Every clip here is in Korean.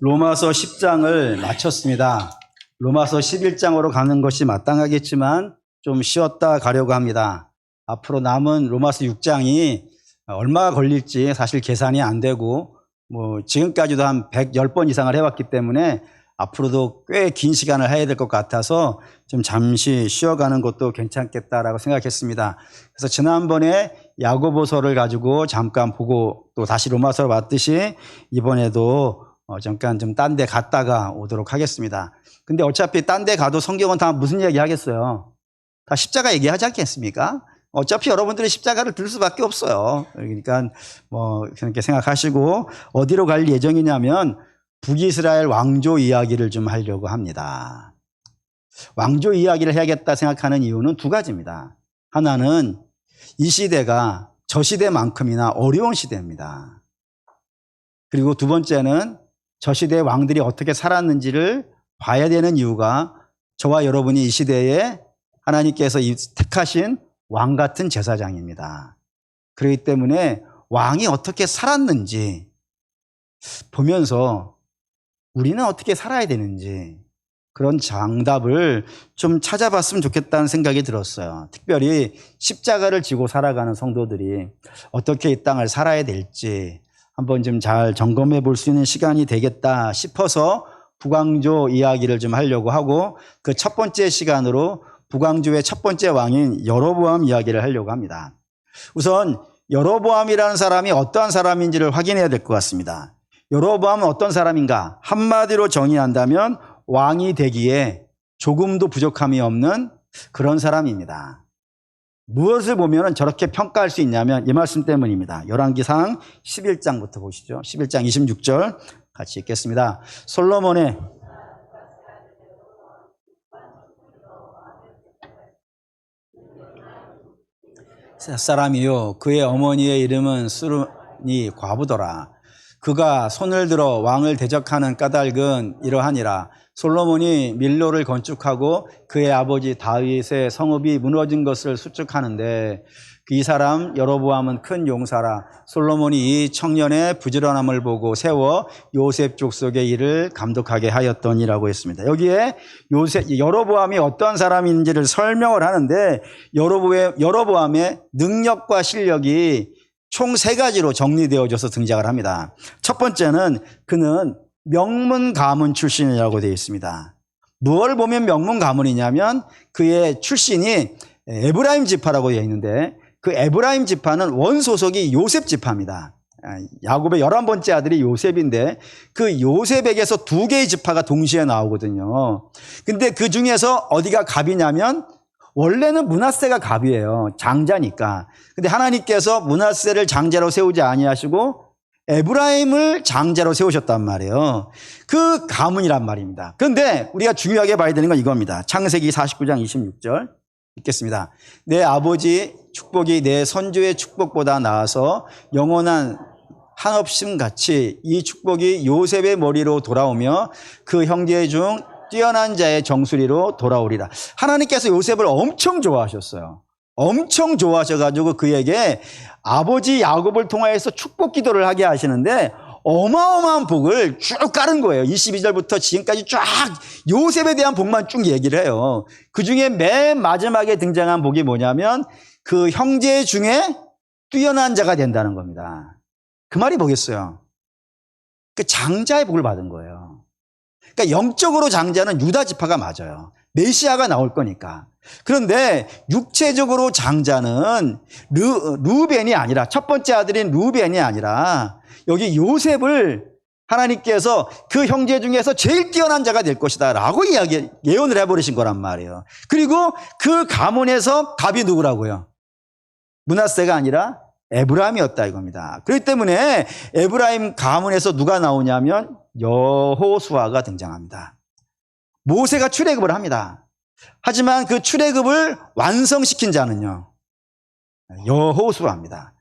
로마서 10장을 마쳤습니다. 로마서 11장으로 가는 것이 마땅하겠지만 좀 쉬었다 가려고 합니다. 앞으로 남은 로마서 6장이 얼마가 걸릴지 사실 계산이 안 되고 지금까지도 한 110번 이상을 해왔기 때문에 앞으로도 꽤 긴 시간을 해야 될 것 같아서 좀 잠시 쉬어가는 것도 괜찮겠다라고 생각했습니다. 그래서 지난번에 야고보서를 가지고 잠깐 보고 또 다시 로마서로 왔듯이 이번에도 잠깐 좀 딴 데 갔다가 오도록 하겠습니다. 근데 어차피 딴 데 가도 성경은 다 무슨 이야기 하겠어요? 다 십자가 얘기하지 않겠습니까? 어차피 여러분들이 십자가를 들 수밖에 없어요. 그러니까 그렇게 생각하시고 어디로 갈 예정이냐면 북이스라엘 왕조 이야기를 좀 하려고 합니다. 왕조 이야기를 해야겠다 생각하는 이유는 두 가지입니다. 하나는 이 시대가 저 시대만큼이나 어려운 시대입니다. 그리고 두 번째는 저 시대의 왕들이 어떻게 살았는지를 봐야 되는 이유가 저와 여러분이 이 시대에 하나님께서 택하신 왕 같은 제사장입니다. 그렇기 때문에 왕이 어떻게 살았는지 보면서 우리는 어떻게 살아야 되는지 그런 정답을 좀 찾아봤으면 좋겠다는 생각이 들었어요. 특별히 십자가를 지고 살아가는 성도들이 어떻게 이 땅을 살아야 될지 한번 좀 잘 점검해 볼 수 있는 시간이 되겠다 싶어서 북왕조 이야기를 좀 하려고 하고 그 첫 번째 시간으로 북왕조의 첫 번째 왕인 여로보암 이야기를 하려고 합니다. 우선 여로보암이라는 사람이 어떠한 사람인지를 확인해야 될 것 같습니다. 여로보암은 어떤 사람인가? 한마디로 정의한다면 왕이 되기에 조금도 부족함이 없는 그런 사람입니다. 무엇을 보면 저렇게 평가할 수 있냐면 이 말씀 때문입니다. 열왕기상 11장부터 보시죠. 11장 26절 같이 읽겠습니다. 솔로몬의 사람이요 그의 어머니의 이름은 수르니 과부더라. 그가 손을 들어 왕을 대적하는 까닭은 이러하니라. 솔로몬이 밀로를 건축하고 그의 아버지 다윗의 성읍이 무너진 것을 수축하는데 이 사람 여로보암은 큰 용사라. 솔로몬이 이 청년의 부지런함을 보고 세워 요셉 족속의 일을 감독하게 하였더니라고 했습니다. 여기에 여로보암이 어떠한 사람인지를 설명을 하는데 여로보암의 능력과 실력이 총 세 가지로 정리되어져서 등장을 합니다. 첫 번째는 그는 명문 가문 출신이라고 되어 있습니다. 무엇을 보면 명문 가문이냐면 그의 출신이 에브라임 지파라고 되어 있는데 그 에브라임 지파는 원소속이 요셉 지파입니다. 야곱의 11번째 아들이 요셉인데 그 요셉에게서 두 개의 지파가 동시에 나오거든요. 근데 그 중에서 어디가 갑이냐면 원래는 므낫세가 갑이에요. 장자니까. 근데 하나님께서 므낫세를 장자로 세우지 아니하시고 에브라임을 장자로 세우셨단 말이에요. 그 가문이란 말입니다. 그런데 우리가 중요하게 봐야 되는 건 이겁니다. 창세기 49장 26절 읽겠습니다. 내 아버지 축복이 내 선조의 축복보다 나아서 영원한 한없음 같이 이 축복이 요셉의 머리로 돌아오며 그 형제 중 뛰어난 자의 정수리로 돌아오리라. 하나님께서 요셉을 엄청 좋아하셨어요. 엄청 좋아하셔가지고 그에게 아버지 야곱을 통하여서 축복 기도를 하게 하시는데 어마어마한 복을 쭉 깔은 거예요. 22절부터 지금까지 쫙 요셉에 대한 복만 쭉 얘기를 해요. 그 중에 맨 마지막에 등장한 복이 뭐냐면 그 형제 중에 뛰어난 자가 된다는 겁니다. 그 말이 뭐겠어요? 그 장자의 복을 받은 거예요. 그러니까 영적으로 장자는 유다 지파가 맞아요. 메시아가 나올 거니까. 그런데 육체적으로 장자는 루벤이 아니라 첫 번째 아들인 루벤이 아니라 여기 요셉을 하나님께서 그 형제 중에서 제일 뛰어난 자가 될 것이다 라고 예언을 해버리신 거란 말이에요. 그리고 그 가문에서 갑이 누구라고요? 므낫세가 아니라 에브라임이었다 이겁니다. 그렇기 때문에 에브라임 가문에서 누가 나오냐면 여호수아가 등장합니다. 모세가 출애굽을 합니다. 하지만 그 출애굽을 완성시킨 자는요 여호수아입니다.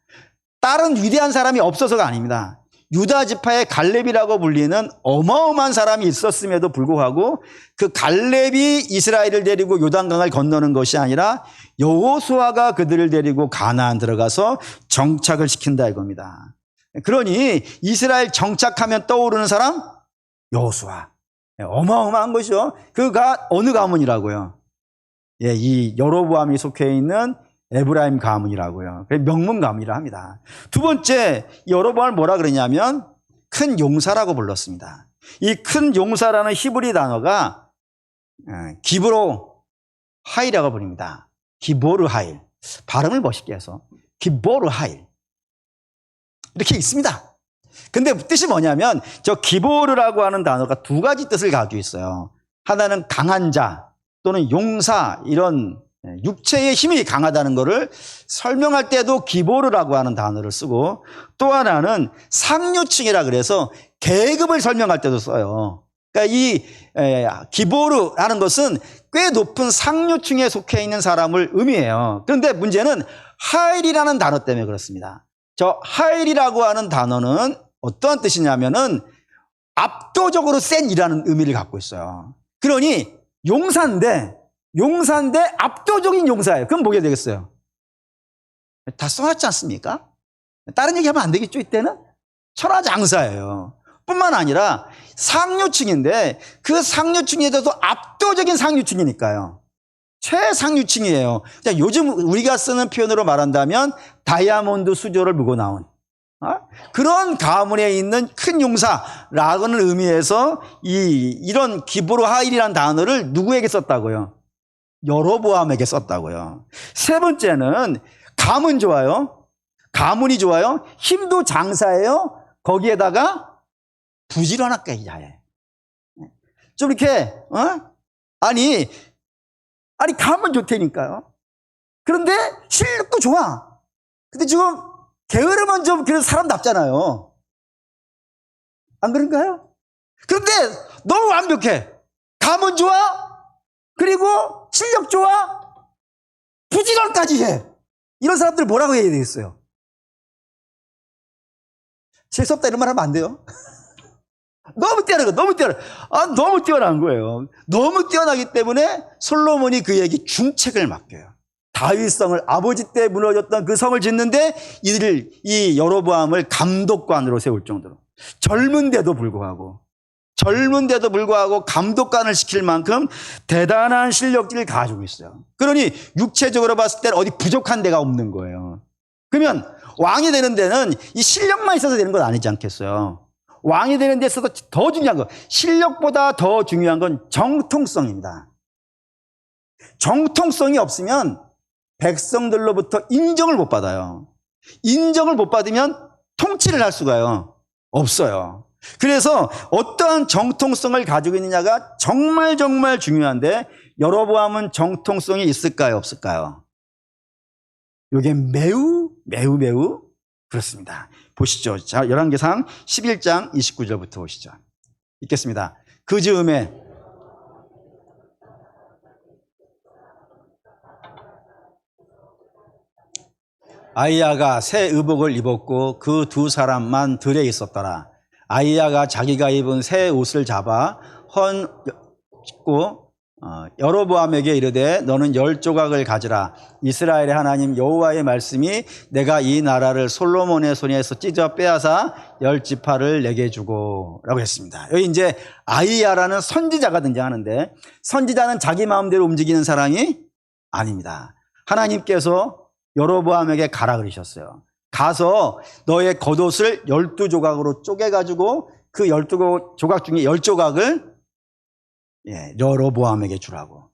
다른 위대한 사람이 없어서가 아닙니다. 유다 지파의 갈렙이라고 불리는 어마어마한 사람이 있었음에도 불구하고 그 갈렙이 이스라엘을 데리고 요단강을 건너는 것이 아니라 여호수아가 그들을 데리고 가나안 들어가서 정착을 시킨다 이겁니다. 그러니 이스라엘 정착하면 떠오르는 사람 여호수아. 어마어마한 것이죠. 그가 어느 가문이라고요? 예, 이 여로보암이 속해 있는 에브라임 가문이라고요. 명문 가문이라 합니다. 두 번째, 여로보암을 뭐라 그러냐면 큰 용사라고 불렀습니다. 이 큰 용사라는 히브리 단어가 기브로 하이라고 부릅니다. 기보르 하일. 발음을 멋있게 해서 기보르 하일. 이렇게 있습니다. 근데 뜻이 뭐냐면 저 기보르라고 하는 단어가 두 가지 뜻을 가지고 있어요. 하나는 강한 자 또는 용사, 이런 육체의 힘이 강하다는 것을 설명할 때도 기보르라고 하는 단어를 쓰고, 또 하나는 상류층이라 그래서 계급을 설명할 때도 써요. 그러니까 이 기보르라는 것은 꽤 높은 상류층에 속해 있는 사람을 의미해요. 그런데 문제는 하일이라는 단어 때문에 그렇습니다. 저 하일이라고 하는 단어는 어떠한 뜻이냐면은 압도적으로 센 이라는 의미를 갖고 있어요. 그러니 용사인데 압도적인 용사예요. 그럼 뭐가 되겠어요? 다 써놨지 않습니까? 다른 얘기하면 안 되겠죠, 이때는? 천하장사예요. 뿐만 아니라 상류층인데 그 상류층에서도 압도적인 상류층이니까요. 최상류층이에요. 요즘 우리가 쓰는 표현으로 말한다면 다이아몬드 수조를 물고 나온 그런 가문에 있는 큰 용사라는 의미에서 이런 기브로 하일이라는 단어를 누구에게 썼다고요? 여로보암에게 썼다고요. 세 번째는 가문 좋아요. 가문이 좋아요. 힘도 장사예요. 거기에다가 부지런하게 자해. 좀 이렇게 아니 가문 좋다니까요. 그런데 실력도 좋아. 근데 지금 게으르면 좀 그래도 사람답잖아요. 안 그런가요? 그런데 너무 완벽해. 가문 좋아. 그리고 실력 좋아. 부지런까지 해. 이런 사람들 뭐라고 해야 되겠어요? 재수없다 이런 말 하면 안 돼요. 너무 뛰어난 거, 너무 뛰어난 거예요. 너무 뛰어나기 때문에 솔로몬이 그에게 중책을 맡겨요. 다윗성을, 아버지 때 무너졌던 그 성을 짓는데 이 여로보암을 감독관으로 세울 정도로 젊은데도 불구하고 감독관을 시킬 만큼 대단한 실력들을 가지고 있어요. 그러니 육체적으로 봤을 때는 어디 부족한 데가 없는 거예요. 그러면 왕이 되는 데는 이 실력만 있어서 되는 건 아니지 않겠어요? 왕이 되는 데 있어서 더 중요한 거, 실력보다 더 중요한 건 정통성입니다. 정통성이 없으면 백성들로부터 인정을 못 받아요. 인정을 못 받으면 통치를 할 수가요 없어요. 그래서 어떠한 정통성을 가지고 있느냐가 정말 중요한데 여로보암은 정통성이 있을까요, 없을까요? 이게 매우 그렇습니다. 보시죠. 자, 열왕기상 11장 29절부터 보시죠. 읽겠습니다. 그 즈음에 아히야가 새 의복을 입었고 그 두 사람만 들에 있었더라. 아히야가 자기가 입은 새 옷을 잡아 헌고 여로보암에게 이르되 너는 10조각을 가지라. 이스라엘의 하나님 여호와의 말씀이 내가 이 나라를 솔로몬의 손에서 찢어 빼앗아 10지파를 내게 주고 라고 했습니다. 여기 이제 아히야라는 선지자가 등장하는데, 선지자는 자기 마음대로 움직이는 사람이 아닙니다. 하나님께서 여로보암에게 가라 그러셨어요. 가서 너의 겉옷을 12조각으로 쪼개가지고 그 12조각 중에 10조각을 여로보암에게 주라고.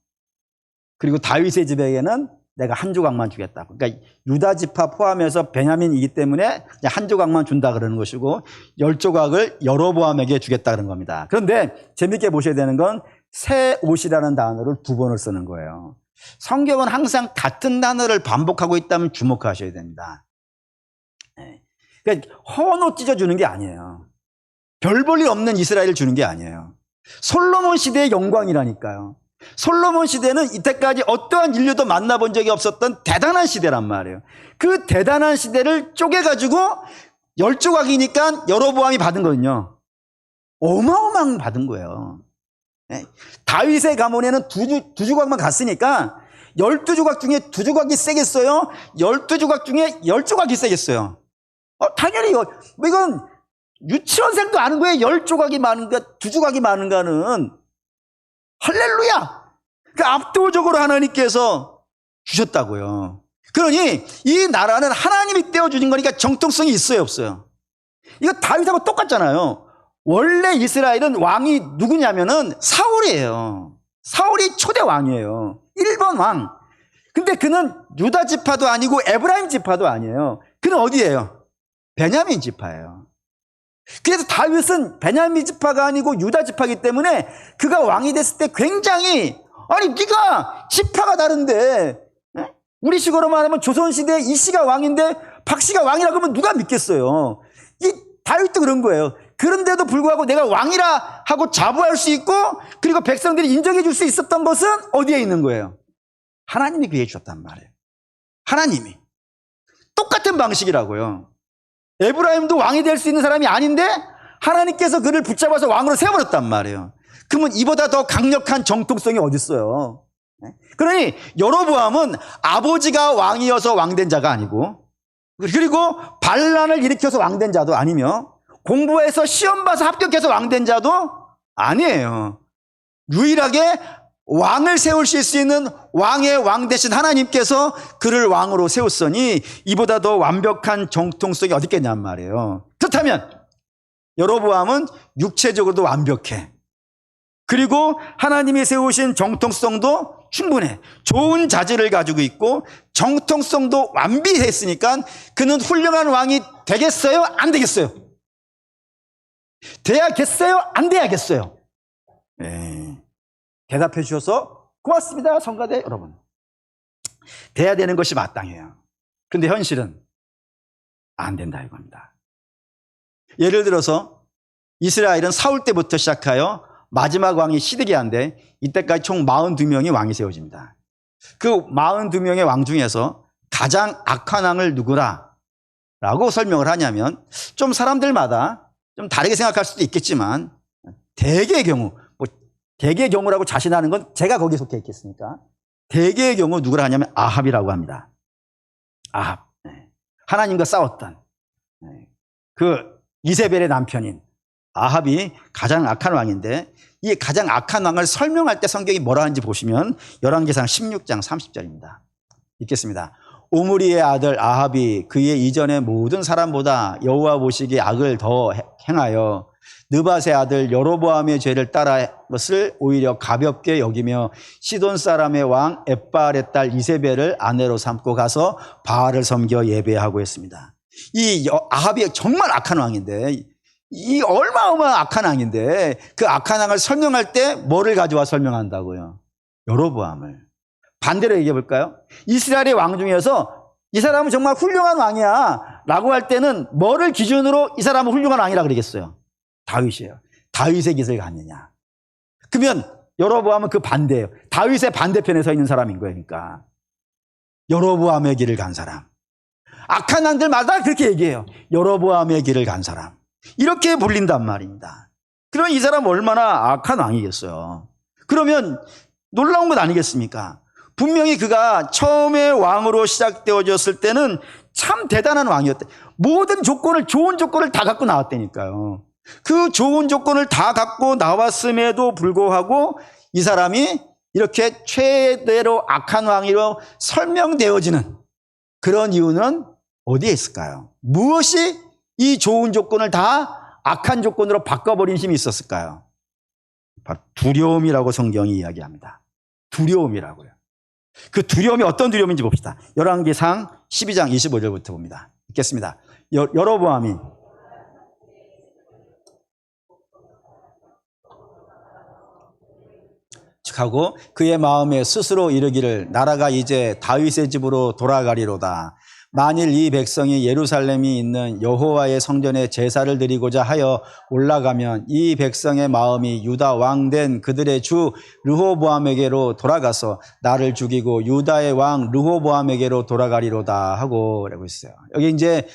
그리고 다윗의 집에게는 내가 한 조각만 주겠다고. 그러니까 유다 지파 포함해서 베냐민이기 때문에 한 조각만 준다 그러는 것이고 10조각을 여로보암에게 주겠다 그런 겁니다. 그런데 재밌게 보셔야 되는 건 새 옷이라는 단어를 두 번을 쓰는 거예요. 성경은 항상 같은 단어를 반복하고 있다면 주목하셔야 됩니다. 그러니까 헌옷 찢어주는 게 아니에요. 별 볼 일 없는 이스라엘을 주는 게 아니에요. 솔로몬 시대의 영광이라니까요. 솔로몬 시대는 이때까지 어떠한 인류도 만나본 적이 없었던 대단한 시대란 말이에요. 그 대단한 시대를 쪼개가지고 10조각이니까 여로보암이 받은 거거든요. 어마어마한 받은 거예요. 다윗의 가문에는 두 조각만 갔으니까 12조각 중에 2조각이 세겠어요? 12조각 중에 10조각이 세겠어요? 당연히 이건 유치원생도 아는 거예요. 10조각이 많은가 2조각이 많은가는. 할렐루야. 그러니까 압도적으로 하나님께서 주셨다고요. 그러니 이 나라는 하나님이 떼어주신 거니까 정통성이 있어요, 없어요? 이거 다윗하고 똑같잖아요. 원래 이스라엘은 왕이 누구냐면은 사울이에요. 사울이 초대 왕이에요. 1번 왕. 근데 그는 유다 지파도 아니고 에브라임 지파도 아니에요. 그는 어디예요? 베냐민 지파예요. 그래서 다윗은 베냐민 지파가 아니고 유다 지파이기 때문에 그가 왕이 됐을 때 굉장히, 아니 네가 지파가 다른데, 우리 식으로 말하면 조선시대에 이 씨가 왕인데 박 씨가 왕이라고 하면 누가 믿겠어요? 이 다윗도 그런 거예요. 그런데도 불구하고 내가 왕이라 하고 자부할 수 있고, 그리고 백성들이 인정해 줄 수 있었던 것은 어디에 있는 거예요? 하나님이 그에 주셨단 말이에요. 하나님이. 똑같은 방식이라고요. 에브라임도 왕이 될 수 있는 사람이 아닌데 하나님께서 그를 붙잡아서 왕으로 세워버렸단 말이에요. 그러면 이보다 더 강력한 정통성이 어디 있어요? 그러니 여로보암은 아버지가 왕이어서 왕된 자가 아니고, 그리고 반란을 일으켜서 왕된 자도 아니며, 공부해서 시험 봐서 합격해서 왕된 자도 아니에요. 유일하게 왕을 세우실 수 있는 왕의 왕 되신 하나님께서 그를 왕으로 세웠으니 이보다 더 완벽한 정통성이 어디 있겠냔 말이에요. 그렇다면 여로보암은 육체적으로도 완벽해. 그리고 하나님이 세우신 정통성도 충분해. 좋은 자질을 가지고 있고 정통성도 완비했으니까 그는 훌륭한 왕이 되겠어요? 안 되겠어요? 돼야겠어요? 안 돼야겠어요? 네. 대답해 주셔서 고맙습니다, 성가대 여러분. 돼야 되는 것이 마땅해요. 그런데 현실은 안 된다 이겁니다. 예를 들어서 이스라엘은 사울 때부터 시작하여 마지막 왕이 시드기야인데 이때까지 총 42명이 왕이 세워집니다. 그 42명의 왕 중에서 가장 악한 왕을 누구라 라고 설명을 하냐면, 좀 사람들마다 좀 다르게 생각할 수도 있겠지만 대개의 경우, 대개의 경우라고 자신하는 건 제가 거기에 속해 있겠습니까? 대개의 경우 누구라 하냐면 아합이라고 합니다. 아합. 하나님과 싸웠던 그 이세벨의 남편인 아합이 가장 악한 왕인데, 이 가장 악한 왕을 설명할 때 성경이 뭐라 하는지 보시면 열왕기상 16장 30절입니다. 읽겠습니다. 오므리의 아들 아합이 그의 이전의 모든 사람보다 여호와 보시기에 악을 더 행하여 느밧의 아들 여로보암의 죄를 따라 것을 오히려 가볍게 여기며 시돈 사람의 왕 엣바알의 딸 이세벨을 아내로 삼고 가서 바알을 섬겨 예배하고 했습니다. 이 아합이 정말 악한 왕인데, 이 얼마어마한 악한 왕인데 그 악한 왕을 설명할 때 뭐를 가져와 설명한다고요? 여로보암을. 반대로 얘기해 볼까요? 이스라엘의 왕 중에서 이 사람은 정말 훌륭한 왕이야 라고 할 때는 뭐를 기준으로 이 사람은 훌륭한 왕이라 그러겠어요? 다윗이에요. 다윗의 깃을 갔느냐. 그러면 여로보암은 그 반대예요. 다윗의 반대편에 서 있는 사람인 거예요. 그러니까 여로보암의 길을 간 사람. 악한 왕들마다 그렇게 얘기해요. 여로보암의 길을 간 사람. 이렇게 불린단 말입니다. 그럼 이 사람 얼마나 악한 왕이겠어요. 그러면 놀라운 것 아니겠습니까? 분명히 그가 처음에 왕으로 시작되어졌을 때는 참 대단한 왕이었대. 모든 조건을, 좋은 조건을 다 갖고 나왔다니까요. 그 좋은 조건을 다 갖고 나왔음에도 불구하고 이 사람이 이렇게 최대로 악한 왕으로 설명되어지는 그런 이유는 어디에 있을까요? 무엇이 이 좋은 조건을 다 악한 조건으로 바꿔버린 힘이 있었을까요? 바로 두려움이라고 성경이 이야기합니다. 두려움이라고요. 그 두려움이 어떤 두려움인지 봅시다. 열왕기상 12장 25절부터 봅니다. 읽겠습니다. 여로보암이 하고 그의 마음에 스스로 이르기를 나라가 이제 다윗의 집으로 돌아가리로다. 만일 이 백성이 예루살렘이 있는 여호와의 성전에 제사를 드리고자 하여 올라가면 이 백성의 마음이 유다 왕된 그들의 주 르호보암에게로 돌아가서 나를 죽이고 유다의 왕 르호보암에게로 돌아가리로다 하고 그러고 있어요. 여기 이제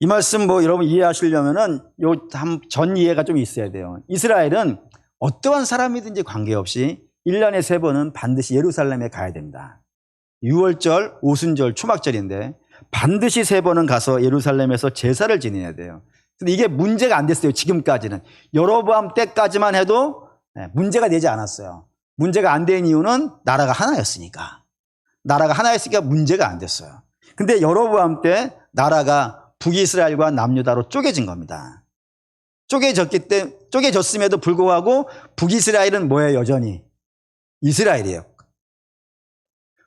이 말씀 여러분 이해하시려면은 요 전 이해가 좀 있어야 돼요. 이스라엘은 어떠한 사람이든지 관계없이 1년에 3번은 반드시 예루살렘에 가야 됩니다. 6월절, 오순절, 초막절인데 반드시 3번은 가서 예루살렘에서 제사를 지내야 돼요. 근데 이게 문제가 안 됐어요. 지금까지는. 여로보암 때까지만 해도 문제가 되지 않았어요. 문제가 안 된 이유는 나라가 하나였으니까. 나라가 하나였으니까 문제가 안 됐어요. 근데 여로보암 때 나라가 북이스라엘과 남유다로 쪼개진 겁니다. 쪼개졌음에도 불구하고 북이스라엘은 뭐예요? 여전히 이스라엘이에요.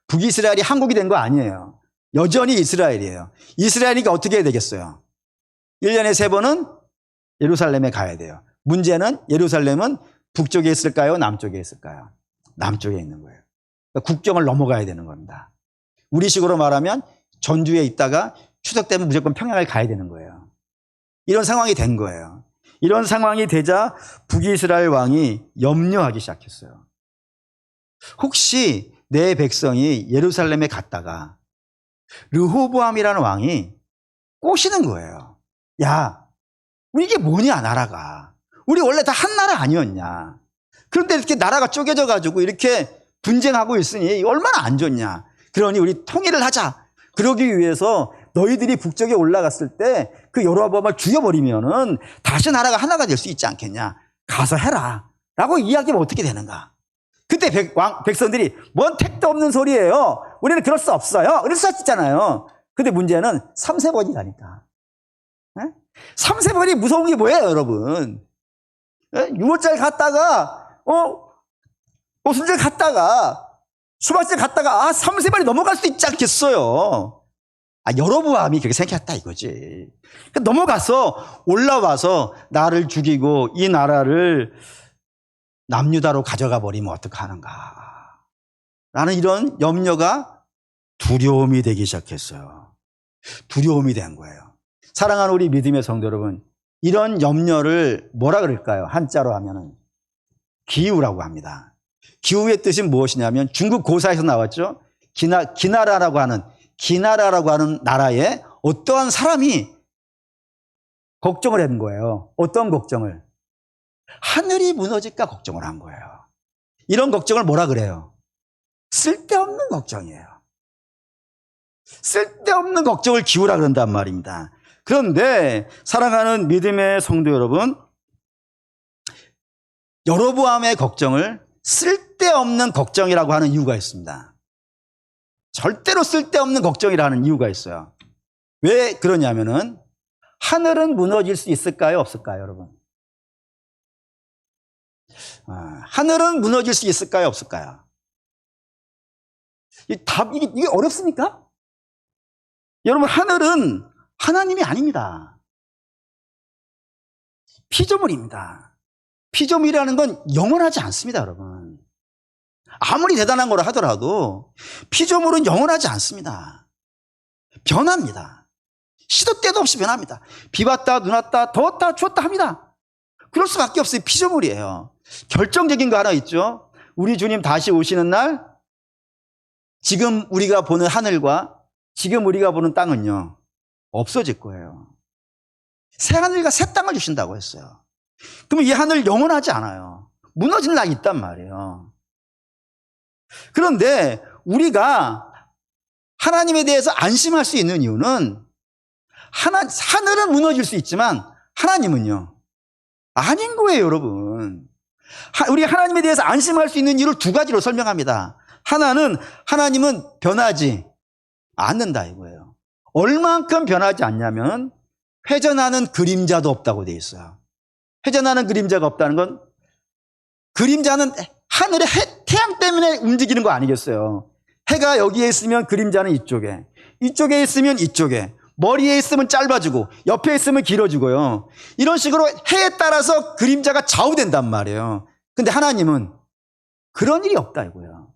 북이스라엘이 한국이 된 거 아니에요. 여전히 이스라엘이에요. 이스라엘이니까 어떻게 해야 되겠어요? 1년에 3번은 예루살렘에 가야 돼요. 문제는 예루살렘은 북쪽에 있을까요? 남쪽에 있을까요? 남쪽에 있는 거예요. 그러니까 국경을 넘어가야 되는 겁니다. 우리식으로 말하면 전주에 있다가 추석 때면 무조건 평양을 가야 되는 거예요. 이런 상황이 된 거예요. 이런 상황이 되자 북이스라엘 왕이 염려하기 시작했어요. 혹시 내 백성이 예루살렘에 갔다가 르호보암이라는 왕이 꼬시는 거예요. 야, 우리 이게 뭐냐 나라가. 우리 원래 다 한 나라 아니었냐. 그런데 이렇게 나라가 쪼개져 가지고 이렇게 분쟁하고 있으니 얼마나 안 좋냐. 그러니 우리 통일을 하자. 그러기 위해서 너희들이 북쪽에 올라갔을 때 그 여로보암을 죽여버리면은 다시 나라가 하나가 될 수 있지 않겠냐. 가서 해라. 라고 이야기하면 어떻게 되는가. 그때 백성들이 뭔 택도 없는 소리예요. 우리는 그럴 수 없어요. 그럴 수 있잖아요. 근데 문제는 3세번이 가니까. 3세번이 무서운 게 뭐예요, 여러분? 유월절 갔다가, 오순절 갔다가, 수박절 갔다가, 3세번이 넘어갈 수 있지 않겠어요? 여로보암이 그렇게 생각했다 이거지. 넘어가서, 올라와서 나를 죽이고 이 나라를 남유다로 가져가 버리면 어떡하는가. 라는 이런 염려가 두려움이 되기 시작했어요. 두려움이 된 거예요. 사랑하는 우리 믿음의 성도 여러분, 이런 염려를 뭐라 그럴까요? 한자로 하면은 기우라고 합니다. 기우의 뜻이 무엇이냐면 중국 고사에서 나왔죠. 기나라라고 하는 나라에 어떠한 사람이 걱정을 한 거예요. 어떤 걱정을? 하늘이 무너질까 걱정을 한 거예요. 이런 걱정을 뭐라 그래요? 쓸데없는 걱정이에요. 쓸데없는 걱정을 기우라 그런단 말입니다. 그런데 사랑하는 믿음의 성도 여러분, 여로보암의 걱정을 쓸데없는 걱정이라고 하는 이유가 있습니다. 절대로 쓸데없는 걱정이라는 이유가 있어요. 왜 그러냐면은 하늘은 무너질 수 있을까요? 없을까요, 여러분? 하늘은 무너질 수 있을까요? 없을까요? 이게 어렵습니까? 여러분, 하늘은 하나님이 아닙니다. 피조물입니다. 피조물이라는 건 영원하지 않습니다, 여러분. 아무리 대단한 거라 하더라도 피조물은 영원하지 않습니다. 변합니다. 시도 때도 없이 변합니다. 비 왔다, 눈 왔다, 더웠다, 추웠다 합니다. 그럴 수밖에 없어요. 피조물이에요. 결정적인 거 하나 있죠. 우리 주님 다시 오시는 날, 지금 우리가 보는 하늘과 지금 우리가 보는 땅은요, 없어질 거예요. 새 하늘과 새 땅을 주신다고 했어요. 그러면 이 하늘 영원하지 않아요. 무너질 날이 있단 말이에요. 그런데 우리가 하나님에 대해서 안심할 수 있는 이유는 하늘은 무너질 수 있지만 하나님은요, 아닌 거예요, 여러분. 우리 하나님에 대해서 안심할 수 있는 이유를 두 가지로 설명합니다. 하나는 하나님은 변하지 않는다 이거예요. 얼만큼 변하지 않냐면 회전하는 그림자도 없다고 돼 있어요. 회전하는 그림자가 없다는 건 그림자는 하늘의 태양 때문에 움직이는 거 아니겠어요? 해가 여기에 있으면 그림자는 이쪽에, 이쪽에 있으면 이쪽에, 머리에 있으면 짧아지고 옆에 있으면 길어지고요. 이런 식으로 해에 따라서 그림자가 좌우된단 말이에요. 근데 하나님은 그런 일이 없다 이거예요.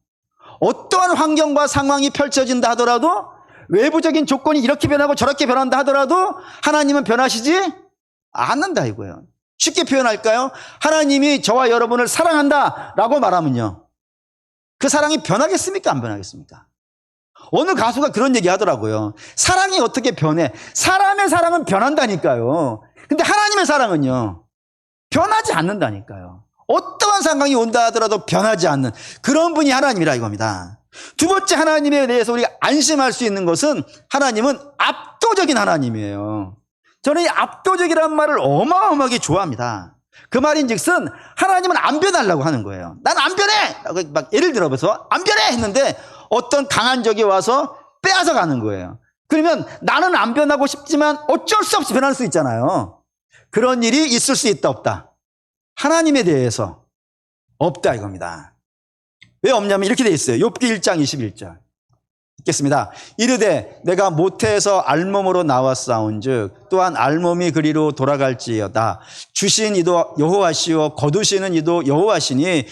어떠한 환경과 상황이 펼쳐진다 하더라도, 외부적인 조건이 이렇게 변하고 저렇게 변한다 하더라도 하나님은 변하시지 않는다 이거예요. 쉽게 표현할까요? 하나님이 저와 여러분을 사랑한다라고 말하면요, 그 사랑이 변하겠습니까? 안 변하겠습니까? 어느 가수가 그런 얘기 하더라고요. 사랑이 어떻게 변해? 사람의 사랑은 변한다니까요. 근데 하나님의 사랑은요, 변하지 않는다니까요. 어떠한 상황이 온다 하더라도 변하지 않는 그런 분이 하나님이라 이겁니다. 두 번째, 하나님에 대해서 우리가 안심할 수 있는 것은 하나님은 압도적인 하나님이에요. 저는 이 압도적이라는 말을 어마어마하게 좋아합니다. 그 말인즉슨 하나님은 안 변하려고 하는 거예요. 난 안 변해! 막 예를 들어서 안 변해! 했는데 어떤 강한 적이 와서 빼앗아 가는 거예요. 그러면 나는 안 변하고 싶지만 어쩔 수 없이 변할 수 있잖아요. 그런 일이 있을 수 있다 없다? 하나님에 대해서 없다 이겁니다. 왜 없냐면 이렇게 돼 있어요. 욥기 1장 21절 읽겠습니다. 이르되 내가 모태에서 알몸으로 나왔사온즉 또한 알몸이 그리로 돌아갈지어다. 주신 이도 여호와시오 거두시는 이도 여호와시니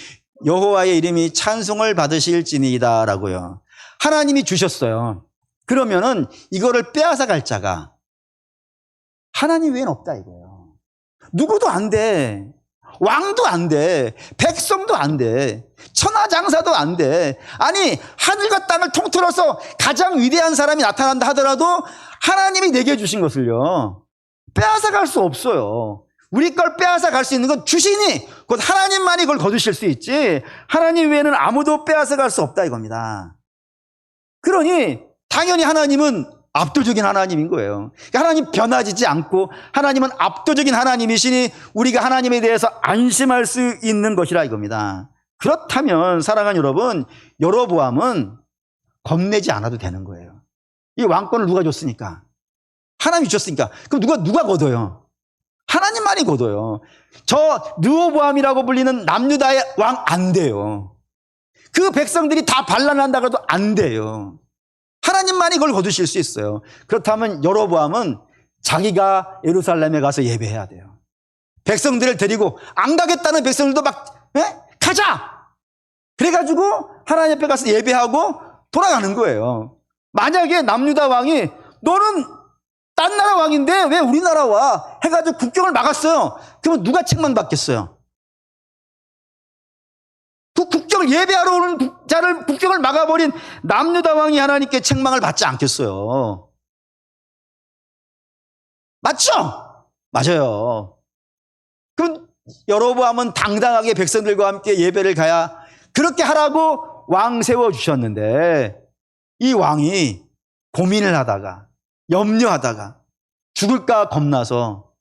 여호와의 이름이 찬송을 받으실지니이다 라고요. 하나님이 주셨어요. 그러면은 이거를 빼앗아 갈 자가 하나님 외에는 없다 이거예요. 누구도 안 돼. 왕도 안 돼. 백성도 안 돼. 천하장사도 안 돼. 아니 하늘과 땅을 통틀어서 가장 위대한 사람이 나타난다 하더라도 하나님이 내게 주신 것을요 빼앗아 갈 수 없어요. 우리 걸 빼앗아 갈 수 있는 건 주시니 곧 하나님만이 그걸 거두실 수 있지 하나님 외에는 아무도 빼앗아 갈 수 없다 이겁니다. 그러니 당연히 하나님은 압도적인 하나님인 거예요. 하나님 변화지지 않고 하나님은 압도적인 하나님이시니 우리가 하나님에 대해서 안심할 수 있는 것이라 이겁니다. 그렇다면 사랑하는 여러분, 여로보암은 겁내지 않아도 되는 거예요. 이 왕권을 누가 줬으니까? 하나님이 줬으니까. 그럼 누가 거둬요? 하나님만이 거둬요. 저 르호보암이라고 불리는 남유다의 왕 안 돼요. 그 백성들이 다 반란한다고 해도 안 돼요. 하나님만이 그걸 거두실 수 있어요. 그렇다면 여로보암은 자기가 예루살렘에 가서 예배해야 돼요. 백성들을 데리고 안 가겠다는 백성들도 막 가자! 그래가지고 하나님 앞에 가서 예배하고 돌아가는 거예요. 만약에 남유다 왕이 너는 딴 나라 왕인데 왜 우리나라 와? 해가지고 국경을 막았어요. 그러면 누가 책망받겠어요? 그 국경을 예배하러 오는 자를 국경을 막아버린 남유다 왕이 하나님께 책망을 받지 않겠어요? 맞죠? 맞아요. 그럼 여로보암은 당당하게 백성들과 함께 예배를 가야 그렇게 하라고 왕 세워주셨는데 이 왕이 고민을 하다가 염려하다가 죽을까 겁나서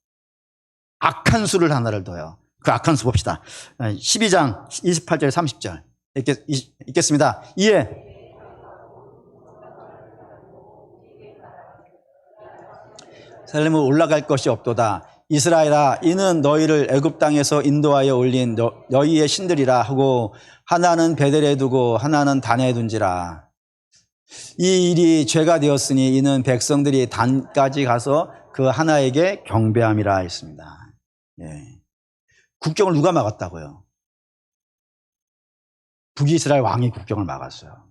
악한 수를 하나를 둬요. 그 악한 수 봅시다. 12장 28절 30절 읽겠습니다. 이에 살렘을 올라갈 것이 없도다. 이스라엘아 이는 너희를 애굽 땅에서 인도하여 올린 너희의 신들이라 하고 하나는 베델에 두고 하나는 단에 둔지라. 이 일이 죄가 되었으니 이는 백성들이 단까지 가서 그 하나에게 경배함이라 했습니다. 예. 국경을 누가 막았다고요? 북이스라엘 왕이 국경을 막았어요.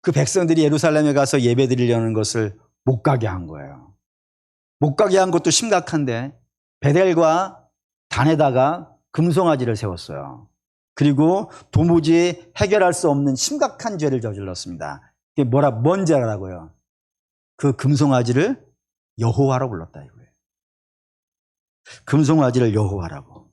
그 백성들이 예루살렘에 가서 예배 드리려는 것을 못 가게 한 거예요. 못 가게 한 것도 심각한데 베델과 단에다가 금송아지를 세웠어요. 그리고 도무지 해결할 수 없는 심각한 죄를 저질렀습니다. 그게 뭔 죄라고요? 그 금송아지를 여호와라고 불렀다 이거예요. 금송아지를 여호와라고.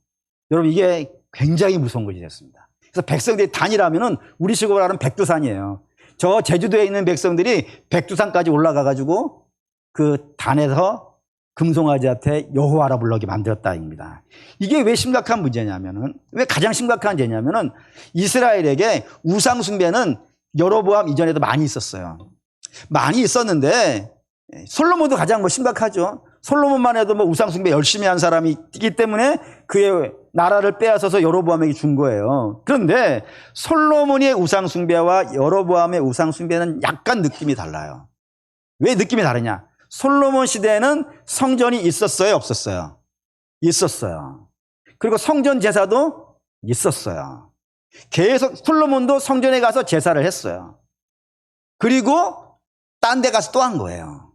여러분 이게 굉장히 무서운 것이 됐습니다. 그래서 백성들이 단이라면은 우리 식으로 하는 백두산이에요. 저 제주도에 있는 백성들이 백두산까지 올라가가지고 그 단에서 금송아지한테 여호와라 불러게 만들었다 입니다. 이게 왜 심각한 문제냐면은 왜 가장 심각한 죄냐면은 이스라엘에게 우상 숭배는 여로보암 이전에도 많이 있었어요. 많이 있었는데 솔로몬도 가장 심각하죠. 솔로몬만 해도 우상 숭배 열심히 한 사람이 있기 때문에 그의 나라를 빼앗아서 여로보암에게 준 거예요. 그런데 솔로몬의 우상 숭배와 여로보암의 우상 숭배는 약간 느낌이 달라요. 왜 느낌이 다르냐? 솔로몬 시대에는 성전이 있었어요, 없었어요? 있었어요. 그리고 성전 제사도 있었어요. 계속 솔로몬도 성전에 가서 제사를 했어요. 그리고 딴 데 가서 또 한 거예요.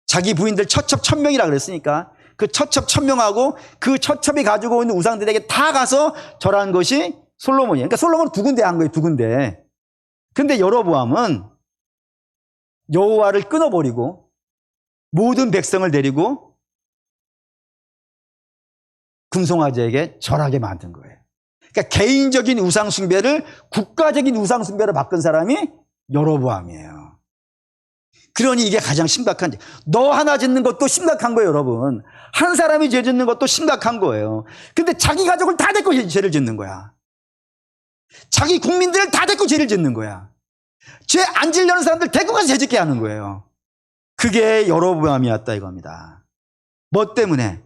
자기 부인들 처첩 1000명이라 그랬으니까 그 처첩 1000명하고 그 처첩이 가지고 있는 우상들에게 다 가서 절한 것이 솔로몬이에요. 그러니까 솔로몬은 두 군데 한 거예요, 두 군데. 근데 여로보암은 여호와를 끊어버리고 모든 백성을 데리고 금송아지에게 절하게 만든 거예요. 그러니까 개인적인 우상 숭배를 국가적인 우상 숭배로 바꾼 사람이 여로보암이에요. 그러니 이게 가장 심각한, 너 하나 짓는 것도 심각한 거예요, 여러분. 한 사람이 죄 짓는 것도 심각한 거예요. 근데 자기 가족을 다 데리고 죄를 짓는 거야. 자기 국민들을 다 데리고 죄를 짓는 거야. 죄 안 지려는 사람들 데리고 가서 죄 짓게 하는 거예요. 그게 여로보암이었다 이겁니다. 뭐 때문에?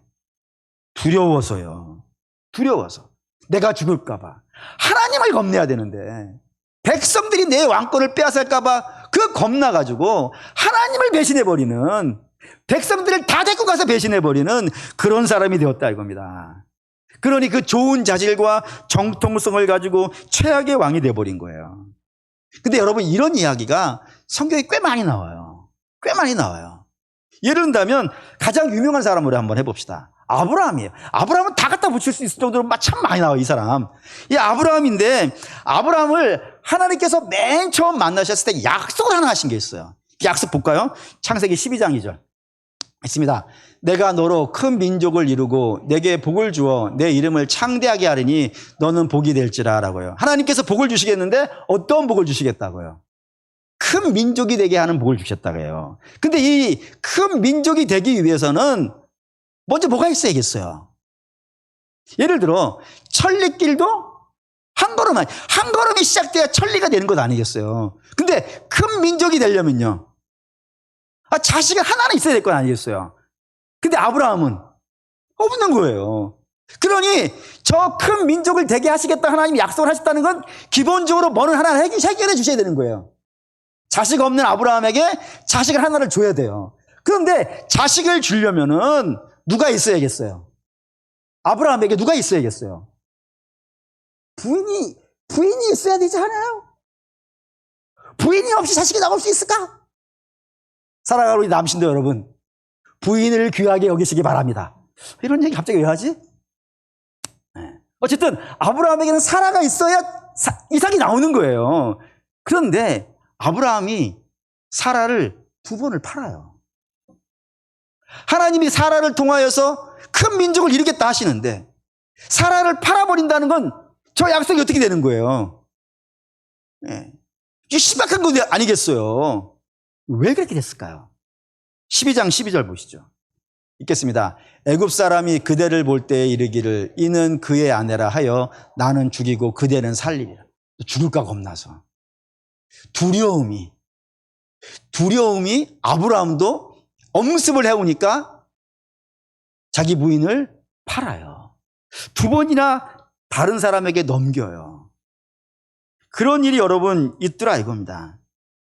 두려워서요. 두려워서. 내가 죽을까 봐. 하나님을 겁내야 되는데 백성들이 내 왕권을 빼앗을까 봐 그 겁나가지고 하나님을 배신해버리는, 백성들을 다 데리고 가서 배신해버리는 그런 사람이 되었다 이겁니다. 그러니 그 좋은 자질과 정통성을 가지고 최악의 왕이 돼버린 거예요. 근데 여러분, 이런 이야기가 성경에 꽤 많이 나와요. 꽤 많이 나와요. 예를 든다면 가장 유명한 사람으로 한번 해봅시다. 아브라함이에요. 아브라함은 다 갖다 붙일 수 있을 정도로 참 많이 나와요, 이 사람. 이 아브라함인데, 아브라함을 하나님께서 맨 처음 만나셨을 때 약속을 하나 하신 게 있어요. 약속 볼까요? 창세기 12장 2절. 있습니다. 내가 너로 큰 민족을 이루고 내게 복을 주어 내 이름을 창대하게 하리니 너는 복이 될지라 라고요. 하나님께서 복을 주시겠는데 어떤 복을 주시겠다고요? 큰 민족이 되게 하는 복을 주셨다고 해요. 근데 이 큰 민족이 되기 위해서는 먼저 뭐가 있어야겠어요? 예를 들어 천리길도 한 걸음이 시작돼야 천리가 되는 것 아니겠어요? 근데 큰 민족이 되려면요, 자식은 하나는 있어야 될 건 아니겠어요? 근데 아브라함은 없는 거예요. 그러니 저 큰 민족을 되게 하시겠다 하나님이 약속을 하셨다는 건 기본적으로 뭐는 하나 해결해 주셔야 되는 거예요. 자식 없는 아브라함에게 자식을 하나를 줘야 돼요. 그런데 자식을 주려면은 누가 있어야겠어요? 아브라함에게 누가 있어야겠어요? 부인이 있어야 되지 않아요? 부인이 없이 자식이 나올 수 있을까? 사랑하는 우리 남신도 여러분, 부인을 귀하게 여기시기 바랍니다. 이런 얘기 갑자기 왜 하지? 어쨌든 아브라함에게는 사라가 있어야 이삭이 나오는 거예요. 그런데 아브라함이 사라를 2번을 팔아요. 하나님이 사라를 통하여서 큰 민족을 이루겠다 하시는데 사라를 팔아버린다는 건 저 약속이 어떻게 되는 거예요? 이게 심각한 거 아니겠어요? 왜 그렇게 됐을까요? 12장 12절 보시죠. 읽겠습니다. 애굽 사람이 그대를 볼 때에 이르기를 이는 그의 아내라 하여 나는 죽이고 그대는 살리리라. 죽을까 겁나서. 두려움이 아브라함도 엄습을 해오니까 자기 부인을 팔아요. 2번이나 다른 사람에게 넘겨요. 그런 일이 여러분 있더라 이겁니다.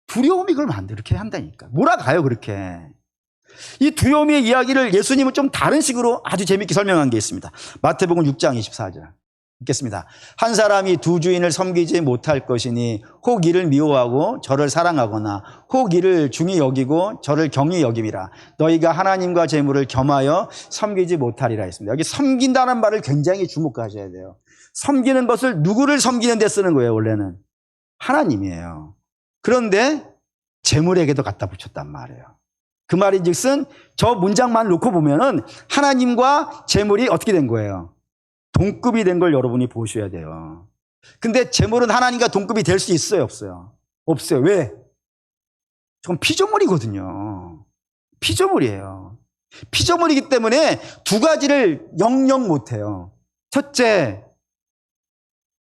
두려움이 그걸 이렇게 한다니까. 몰아가요 그렇게. 이 두려움의 이야기를 예수님은 좀 다른 식으로 아주 재밌게 설명한 게 있습니다. 마태복음 6장 24절 읽겠습니다. 한 사람이 2 주인을 섬기지 못할 것이니 혹 이를 미워하고 저를 사랑하거나 혹 이를 중히 여기고 저를 경히 여김이라. 너희가 하나님과 재물을 겸하여 섬기지 못하리라 했습니다. 여기 섬긴다는 말을 굉장히 주목하셔야 돼요. 섬기는 것을 누구를 섬기는 데 쓰는 거예요? 원래는 하나님이에요. 그런데 재물에게도 갖다 붙였단 말이에요. 그 말인즉슨 저 문장만 놓고 보면은 하나님과 재물이 어떻게 된 거예요? 동급이 된 걸 여러분이 보셔야 돼요. 근데 재물은 하나님과 동급이 될 수 있어요, 없어요? 없어요. 왜? 저건 피조물이거든요. 피조물이에요. 피조물이기 때문에 2가지를 영영 못해요. 첫째,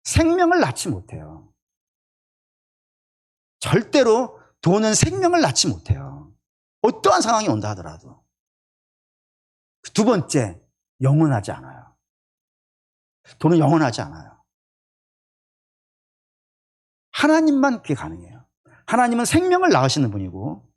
생명을 낳지 못해요. 절대로 돈은 생명을 낳지 못해요. 어떠한 상황이 온다 하더라도. 2번째, 영원하지 않아요. 돈은 영원하지 않아요. 하나님만 그게 가능해요. 하나님은 생명을 낳으시는 분이고,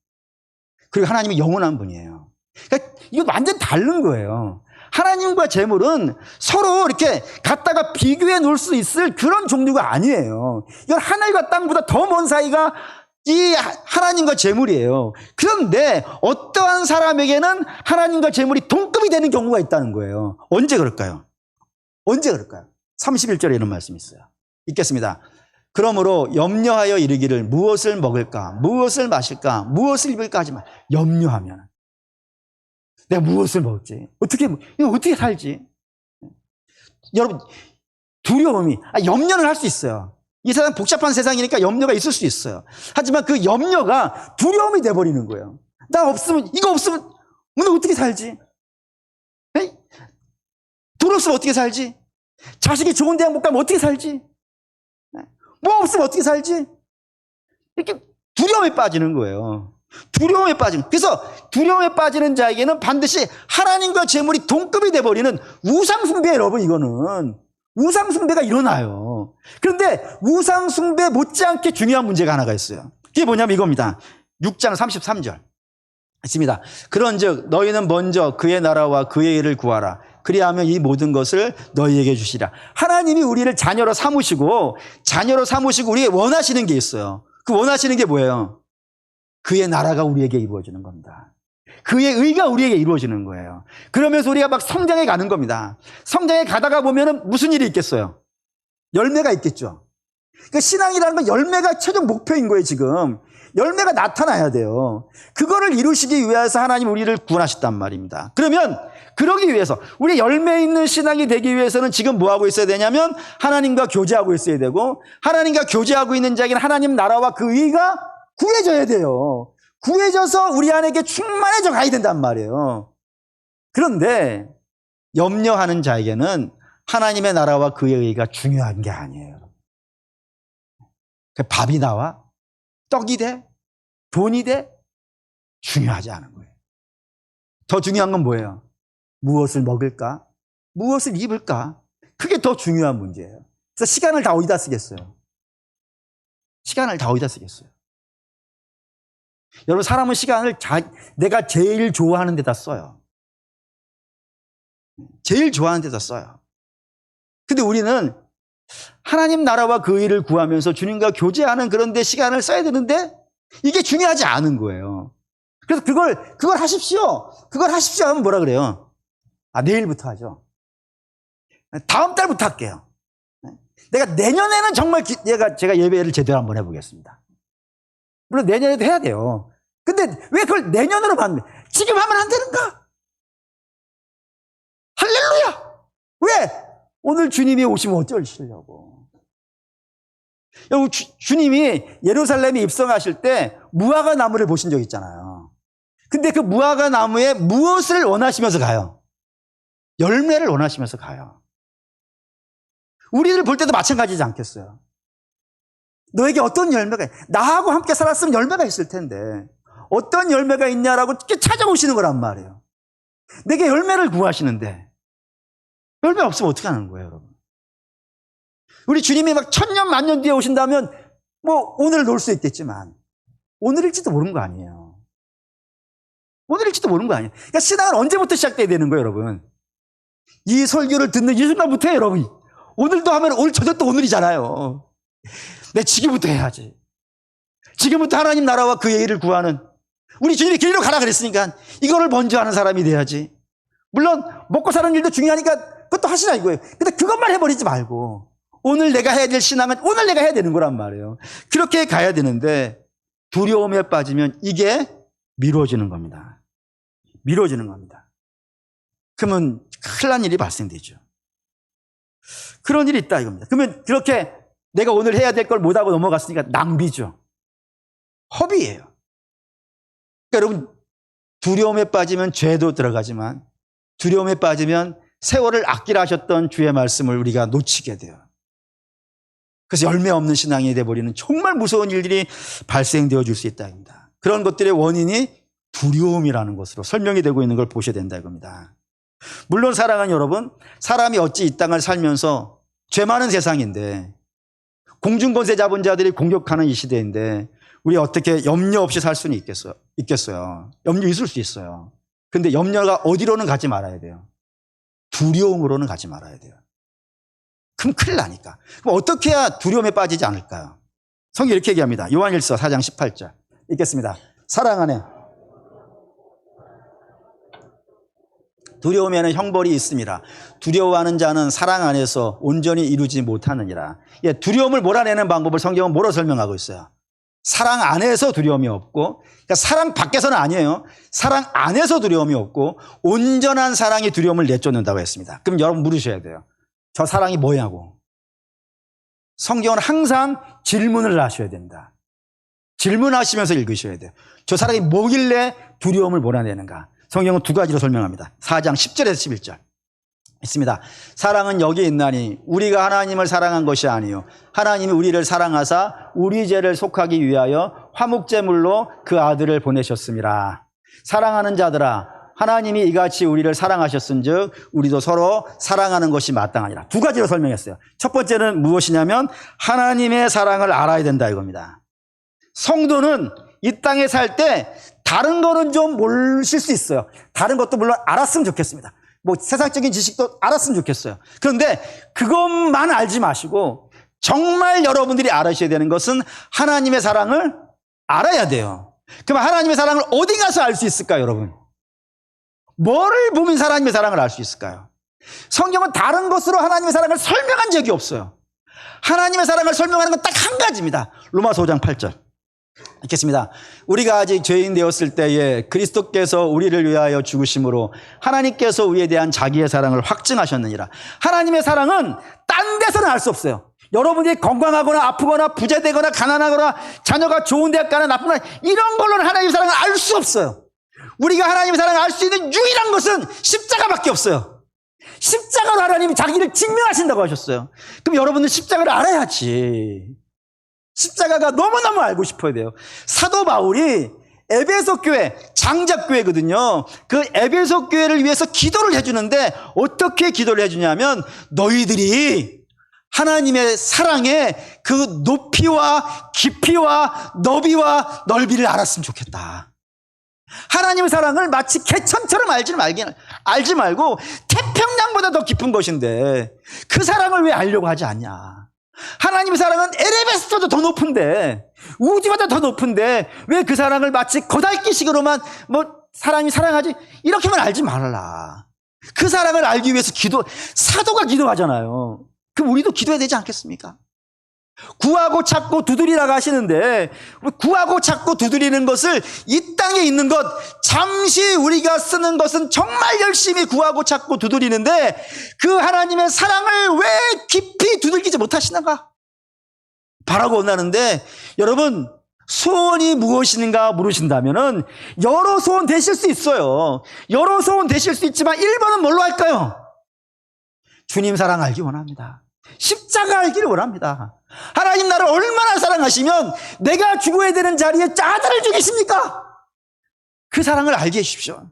그리고 하나님이 영원한 분이에요. 그러니까 이거 완전 다른 거예요. 하나님과 재물은 서로 이렇게 갖다가 비교해 놓을 수 있을 그런 종류가 아니에요. 이건 하늘과 땅보다 더 먼 사이가 이 하나님과 재물이에요. 그런데 어떠한 사람에게는 하나님과 재물이 동급이 되는 경우가 있다는 거예요. 언제 그럴까요? 31절에 이런 말씀이 있어요. 읽겠습니다. 그러므로 염려하여 이르기를 무엇을 먹을까, 무엇을 마실까, 무엇을 입을까 하지 마. 염려하면 내가 무엇을 먹을지, 어떻게 살지? 여러분, 두려움이, 염려는 할 수 있어요. 이 세상 복잡한 세상이니까 염려가 있을 수 있어요. 하지만 그 염려가 두려움이 돼버리는 거예요. 나 없으면, 이거 없으면 오늘 어떻게 살지? 에이? 돈 없으면 어떻게 살지? 자식이 좋은 대학 못 가면 어떻게 살지? 뭐 없으면 어떻게 살지? 이렇게 두려움에 빠지는 거예요. 두려움에 빠지는. 그래서 두려움에 빠지는 자에게는 반드시 하나님과 재물이 동급이 돼버리는 우상숭배, 여러분, 이거는. 우상숭배가 일어나요. 그런데 우상숭배 못지않게 중요한 문제가 하나가 있어요. 그게 뭐냐면 이겁니다. 6장 33절. 있습니다. 그런즉 너희는 먼저 그의 나라와 그의 일을 구하라. 그리하면 이 모든 것을 너희에게 주시라. 하나님이 우리를 자녀로 삼으시고 우리에게 원하시는 게 있어요. 그 원하시는 게 뭐예요? 그의 나라가 우리에게 이루어지는 겁니다. 그의 의가 우리에게 이루어지는 거예요. 그러면서 우리가 막 성장해 가는 겁니다. 성장해 가다가 보면은 무슨 일이 있겠어요? 열매가 있겠죠. 그러니까 신앙이라는 건 열매가 최종 목표인 거예요, 지금. 열매가 나타나야 돼요. 그거를 이루시기 위해서 하나님 우리를 구원하셨단 말입니다. 그러면 그러기 위해서 우리 열매 있는 신앙이 되기 위해서는 지금 뭐 하고 있어야 되냐면 하나님과 교제하고 있어야 되고, 하나님과 교제하고 있는 자에게는 하나님 나라와 그 의가 구해져야 돼요. 구해져서 우리 안에게 충만해져 가야 된단 말이에요. 그런데 염려하는 자에게는 하나님의 나라와 그의 의가 중요한 게 아니에요. 밥이 나와? 떡이 돼? 돈이 돼? 중요하지 않은 거예요. 더 중요한 건 뭐예요? 무엇을 먹을까? 무엇을 입을까? 그게 더 중요한 문제예요. 그래서 시간을 다 어디다 쓰겠어요? 시간을 다 어디다 쓰겠어요? 여러분, 사람은 시간을 내가 제일 좋아하는 데다 써요. 제일 좋아하는 데다 써요. 근데 우리는 하나님 나라와 그 일을 구하면서 주님과 교제하는 그런 데 시간을 써야 되는데 이게 중요하지 않은 거예요. 그래서 그걸 하십시오. 그걸 하십시오 하면 뭐라 그래요? 내일부터 하죠. 다음 달부터 할게요. 내가 내년에는 정말 제가 예배를 제대로 한번 해보겠습니다. 물론 내년에도 해야 돼요. 근데 왜 그걸 내년으로만, 지금 하면 안 되는가? 할렐루야! 왜? 오늘 주님이 오시면 어쩌시려고. 여러분, 주님이 예루살렘에 입성하실 때 무화과 나무를 보신 적 있잖아요. 근데 그 무화과 나무에 무엇을 원하시면서 가요? 열매를 원하시면서 가요. 우리를 볼 때도 마찬가지지 않겠어요? 너에게 어떤 열매가, 나하고 함께 살았으면 열매가 있을 텐데 어떤 열매가 있냐라고 찾아오시는 거란 말이에요. 내게 열매를 구하시는데 열매 없으면 어떻게 하는 거예요, 여러분? 우리 주님이 막 천년 만년 뒤에 오신다면 뭐 오늘 놀 수 있겠지만 오늘일지도 모르는 거 아니에요. 오늘일지도 모르는 거 아니에요. 그러니까 신앙은 언제부터 시작돼야 되는 거예요, 여러분? 이 설교를 듣는 이 순간부터 해요, 여러분. 오늘도 하면 오늘 저녁도 오늘이잖아요. 내 지금부터 해야지. 지금부터 하나님 나라와 그의 일을 구하는, 우리 주님이 길로 가라 그랬으니까 이거를 먼저 하는 사람이 돼야지. 물론 먹고 사는 일도 중요하니까 그것도 하시라 이거예요. 근데 그것만 해버리지 말고 오늘 내가 해야 될 신앙은 오늘 내가 해야 되는 거란 말이에요. 그렇게 가야 되는데 두려움에 빠지면 이게 미뤄지는 겁니다. 미뤄지는 겁니다. 그러면 큰일 난 일이 발생되죠. 그런 일이 있다 이겁니다. 그러면 그렇게 내가 오늘 해야 될 걸 못하고 넘어갔으니까 낭비죠. 허비예요. 그러니까 여러분, 두려움에 빠지면 죄도 들어가지만 두려움에 빠지면 세월을 아끼라 하셨던 주의 말씀을 우리가 놓치게 돼요. 그래서 열매 없는 신앙이 되어버리는 정말 무서운 일들이 발생되어 줄 수 있다 입니다. 그런 것들의 원인이 두려움이라는 것으로 설명이 되고 있는 걸 보셔야 된다 이겁니다. 물론 사랑하는 여러분, 사람이 어찌 이 땅을 살면서 죄 많은 세상인데 공중권세 잡은 자들이 공격하는 이 시대인데 우리 어떻게 염려 없이 살 수는 있겠어요. 염려 있을 수 있어요. 근데 염려가 어디로는 가지 말아야 돼요. 두려움으로는 가지 말아야 돼요. 그럼 큰일 나니까. 그럼 어떻게 해야 두려움에 빠지지 않을까요? 성경이 이렇게 얘기합니다. 요한일서 4장 18절 읽겠습니다. 사랑 안에 두려움에는 형벌이 있음이라. 두려워하는 자는 사랑 안에서 온전히 이루지 못하느니라. 예, 두려움을 몰아내는 방법을 성경은 뭐로 설명하고 있어요? 사랑 안에서 두려움이 없고, 그러니까 사랑 밖에서는 아니에요. 사랑 안에서 두려움이 없고 온전한 사랑이 두려움을 내쫓는다고 했습니다. 그럼 여러분 물으셔야 돼요. 저 사랑이 뭐냐고. 성경은 항상 질문을 하셔야 된다. 질문하시면서 읽으셔야 돼요. 저 사람이 뭐길래 두려움을 몰아내는가? 성경은 두 가지로 설명합니다. 4장 10절에서 11절. 있습니다. 사랑은 여기 있나니 우리가 하나님을 사랑한 것이 아니요 하나님이 우리를 사랑하사 우리 죄를 속하기 위하여 화목제물로 그 아들을 보내셨습니다. 사랑하는 자들아 하나님이 이같이 우리를 사랑하셨은즉 우리도 서로 사랑하는 것이 마땅하니라. 두 가지로 설명했어요. 첫 번째는 무엇이냐면 하나님의 사랑을 알아야 된다 이겁니다. 성도는 이 땅에 살 때 다른 거는 좀 모르실 수 있어요. 다른 것도 물론 알았으면 좋겠습니다. 뭐 세상적인 지식도 알았으면 좋겠어요. 그런데 그것만 알지 마시고 정말 여러분들이 알으셔야 되는 것은 하나님의 사랑을 알아야 돼요. 그럼 하나님의 사랑을 어디 가서 알 수 있을까요, 여러분? 뭐를 보면 하나님의 사랑을 알 수 있을까요? 성경은 다른 것으로 하나님의 사랑을 설명한 적이 없어요. 하나님의 사랑을 설명하는 건 딱 한 가지입니다. 로마서 5장 8절. 읽겠습니다. 우리가 아직 죄인 되었을 때에 그리스도께서 우리를 위하여 죽으심으로 하나님께서 우리에 대한 자기의 사랑을 확증하셨느니라. 하나님의 사랑은 딴 데서는 알 수 없어요. 여러분이 건강하거나 아프거나 부자되거나 가난하거나 자녀가 좋은 대학 가나 나쁜 거나 이런 걸로는 하나님의 사랑을 알 수 없어요. 우리가 하나님의 사랑을 알 수 있는 유일한 것은 십자가밖에 없어요. 십자가로 하나님이 자기를 증명하신다고 하셨어요. 그럼 여러분은 십자가를 알아야지. 십자가가 너무너무 알고 싶어야 돼요. 사도 바울이 에베소 교회, 장작교회거든요. 그 에베소 교회를 위해서 기도를 해주는데 어떻게 기도를 해주냐면 너희들이 하나님의 사랑의 그 높이와 깊이와 너비와 넓이를 알았으면 좋겠다. 하나님의 사랑을 마치 개천처럼 알지 말고 태평양보다 더 깊은 것인데 그 사랑을 왜 알려고 하지 않냐. 하나님의 사랑은 에베레스트보다 더 높은데 우주보다 더 높은데 왜 그 사랑을 마치 거달기식으로만 뭐 사랑이 사랑하지 이렇게만 알지 말라. 그 사랑을 알기 위해서 사도가 기도하잖아요. 그럼 우리도 기도해야 되지 않겠습니까? 구하고 찾고 두드리라고 하시는데 구하고 찾고 두드리는 것을 이 땅에 있는 것 잠시 우리가 쓰는 것은 정말 열심히 구하고 찾고 두드리는데 그 하나님의 사랑을 왜 깊이 두들기지 못하시는가 바라고 원하는데 여러분 소원이 무엇인가 물으신다면은 여러 소원 되실 수 있어요. 여러 소원 되실 수 있지만 1번은 뭘로 할까요? 주님 사랑 알기 원합니다. 십자가 알기를 원합니다. 하나님 나를 얼마나 사랑하시면 내가 죽어야 되는 자리에 아들을 죽이십니까? 그 사랑을 알게 해주십시오.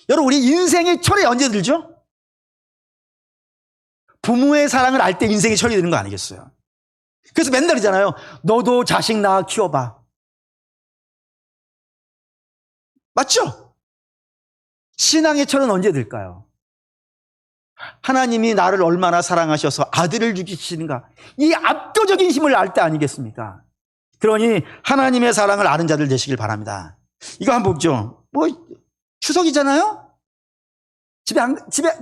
여러분 우리 인생의 철이 언제 들죠? 부모의 사랑을 알 때 인생의 철이 드는 거 아니겠어요? 그래서 맨날 이잖아요. 너도 자식 낳아 키워봐. 맞죠? 신앙의 철은 언제 들까요? 하나님이 나를 얼마나 사랑하셔서 아들을 죽이시는가 이 압도적인 힘을 알 때 아니겠습니까? 그러니 하나님의 사랑을 아는 자들 되시길 바랍니다. 이거 한번 보죠. 뭐 추석이잖아요. 집에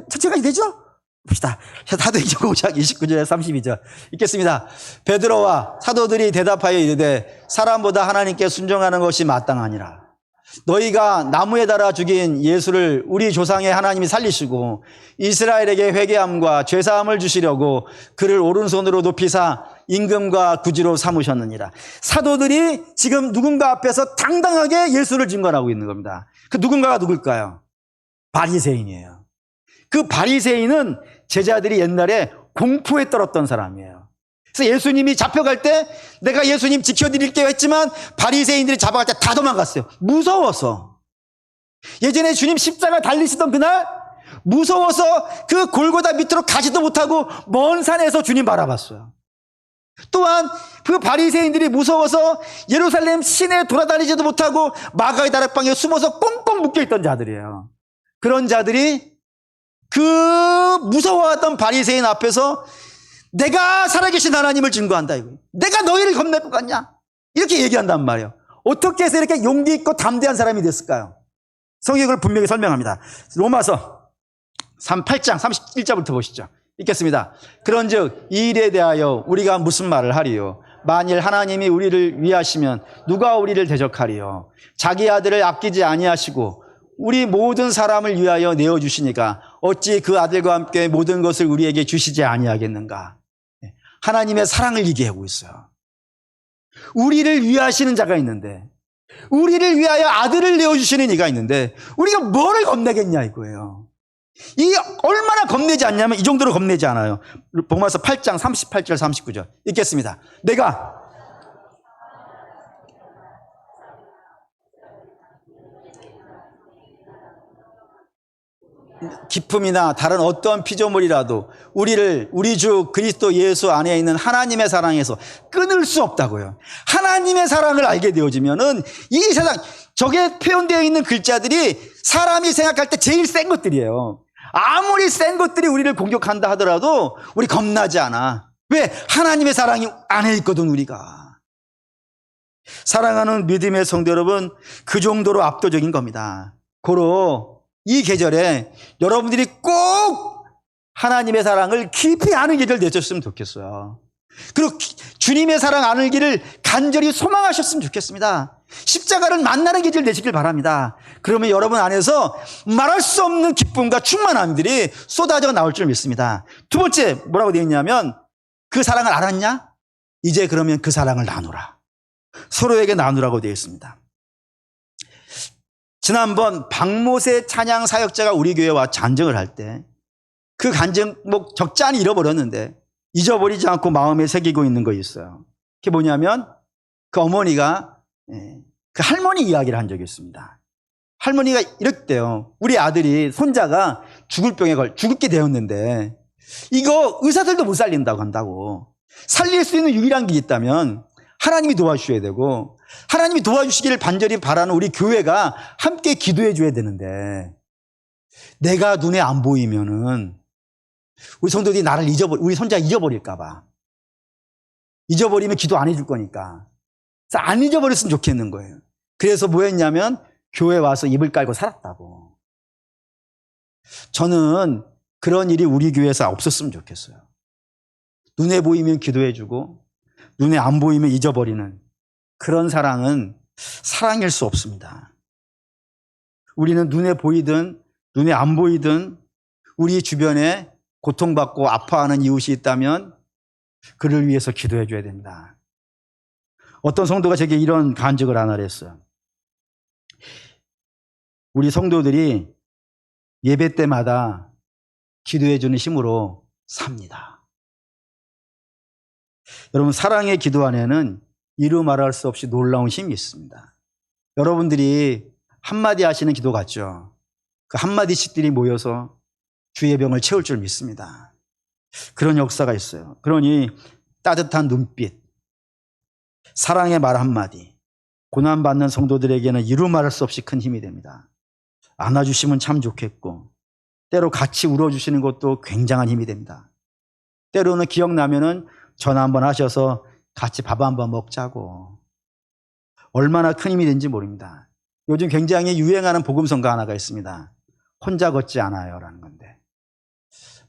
첫째까지 되죠? 봅시다. 사도행전 5장 29절에 32절 읽겠습니다. 베드로와 사도들이 대답하여 이르되 사람보다 하나님께 순종하는 것이 마땅하니라. 너희가 나무에 달아 죽인 예수를 우리 조상의 하나님이 살리시고 이스라엘에게 회개함과 죄사함을 주시려고 그를 오른손으로 높이사 임금과 구지로 삼으셨느니라. 사도들이 지금 누군가 앞에서 당당하게 예수를 증거하고 있는 겁니다. 그 누군가가 누굴까요? 바리새인이에요. 그 바리새인은 제자들이 옛날에 공포에 떨었던 사람이에요. 그래서 예수님이 잡혀갈 때 내가 예수님 지켜드릴게요 했지만 바리새인들이 잡아갈 때 다 도망갔어요. 무서워서. 예전에 주님 십자가 달리시던 그날 무서워서 그 골고다 밑으로 가지도 못하고 먼 산에서 주님 바라봤어요. 또한 그 바리새인들이 무서워서 예루살렘 시내에 돌아다니지도 못하고 마가의 다락방에 숨어서 꽁꽁 묶여있던 자들이에요. 그런 자들이 그 무서워하던 바리새인 앞에서 내가 살아계신 하나님을 증거한다 이거. 내가 너희를 겁낼 것 같냐? 이렇게 얘기한단 말이에요. 어떻게 해서 이렇게 용기 있고 담대한 사람이 됐을까요? 성경을 분명히 설명합니다. 로마서 8장 31절부터 보시죠. 읽겠습니다. 그런즉 이 일에 대하여 우리가 무슨 말을 하리요? 만일 하나님이 우리를 위하시면 누가 우리를 대적하리요? 자기 아들을 아끼지 아니하시고 우리 모든 사람을 위하여 내어주시니까 어찌 그 아들과 함께 모든 것을 우리에게 주시지 아니하겠는가? 하나님의 사랑을 얘기하고 있어요. 우리를 위하시는 자가 있는데, 우리를 위하여 아들을 내어주시는 이가 있는데 우리가 뭐를 겁내겠냐 이거예요. 이 얼마나 겁내지 않냐면 이 정도로 겁내지 않아요. 복음서 8장 38절 39절 읽겠습니다. 내가 기품이나 다른 어떤 피조물이라도 우리 주 그리스도 예수 안에 있는 하나님의 사랑에서 끊을 수 없다고요. 하나님의 사랑을 알게 되어지면은 이 세상, 저게 표현되어 있는 글자들이 사람이 생각할 때 제일 센 것들이에요. 아무리 센 것들이 우리를 공격한다 하더라도 우리 겁나지 않아. 왜? 하나님의 사랑이 안에 있거든, 우리가. 사랑하는 믿음의 성도 여러분, 그 정도로 압도적인 겁니다. 고로 이 계절에 여러분들이 꼭 하나님의 사랑을 깊이 아는 계절 되셨으면 좋겠어요. 그리고 주님의 사랑 아는 길을 간절히 소망하셨으면 좋겠습니다. 십자가를 만나는 계절 되시길 바랍니다. 그러면 여러분 안에서 말할 수 없는 기쁨과 충만함들이 쏟아져 나올 줄 믿습니다. 두 번째 뭐라고 되어 있냐면 그 사랑을 알았냐? 이제 그러면 그 사랑을 나누라. 서로에게 나누라고 되어 있습니다. 지난번 박모세 찬양 사역자가 우리 교회에 와 간증을 할 때 그 간증 적잖이 잃어버렸는데 잊어버리지 않고 마음에 새기고 있는 거 있어요. 그게 뭐냐면 그 어머니가 그 할머니 이야기를 한 적이 있습니다. 할머니가 이랬대요. 우리 아들이 손자가 죽게 되었는데 이거 의사들도 못 살린다고 한다고. 살릴 수 있는 유일한 게 있다면 하나님이 도와주셔야 되고 하나님이 도와주시기를 간절히 바라는 우리 교회가 함께 기도해 줘야 되는데 내가 눈에 안 보이면은 우리 성도들이 우리 손자 잊어버릴까 봐. 잊어버리면 기도 안 해줄 거니까. 그래서 안 잊어버렸으면 좋겠는 거예요. 그래서 뭐 했냐면 교회 와서 이불 깔고 살았다고. 저는 그런 일이 우리 교회에서 없었으면 좋겠어요. 눈에 보이면 기도해 주고 눈에 안 보이면 잊어버리는 그런 사랑은 사랑일 수 없습니다. 우리는 눈에 보이든 눈에 안 보이든 우리 주변에 고통받고 아파하는 이웃이 있다면 그를 위해서 기도해 줘야 됩니다. 어떤 성도가 제게 이런 간증을 하나 했어요. 우리 성도들이 예배 때마다 기도해 주는 힘으로 삽니다. 여러분, 사랑의 기도 안에는 이루 말할 수 없이 놀라운 힘이 있습니다. 여러분들이 한마디 하시는 기도 같죠? 그 한마디씩들이 모여서 주의 병을 채울 줄 믿습니다. 그런 역사가 있어요. 그러니 따뜻한 눈빛, 사랑의 말 한마디, 고난받는 성도들에게는 이루 말할 수 없이 큰 힘이 됩니다. 안아주시면 참 좋겠고 때로 같이 울어주시는 것도 굉장한 힘이 됩니다. 때로는 기억나면은 전화 한번 하셔서 같이 밥 한번 먹자고. 얼마나 큰 힘이 되는지 모릅니다. 요즘 굉장히 유행하는 복음성가 하나가 있습니다. 혼자 걷지 않아요 라는 건데,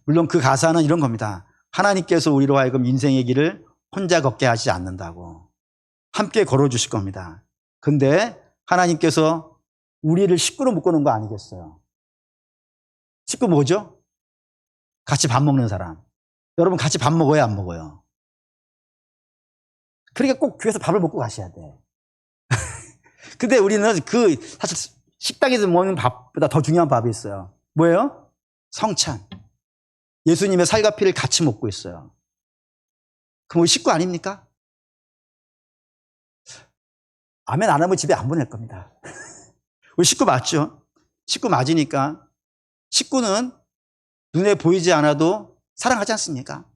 물론 그 가사는 이런 겁니다. 하나님께서 우리로 하여금 인생의 길을 혼자 걷게 하지 않는다고. 함께 걸어주실 겁니다. 근데 하나님께서 우리를 식구로 묶어놓은 거 아니겠어요? 식구 뭐죠? 같이 밥 먹는 사람. 여러분 같이 밥 먹어요, 안 먹어요? 그러니까 꼭 교회에서 밥을 먹고 가셔야 돼. 근데 우리는 사실 식당에서 먹는 밥보다 더 중요한 밥이 있어요. 뭐예요? 성찬. 예수님의 살과 피를 같이 먹고 있어요. 그럼 우리 식구 아닙니까? 아멘 안 하면 집에 안 보낼 겁니다. 우리 식구 맞죠? 식구 맞으니까 식구는 눈에 보이지 않아도 사랑하지 않습니까?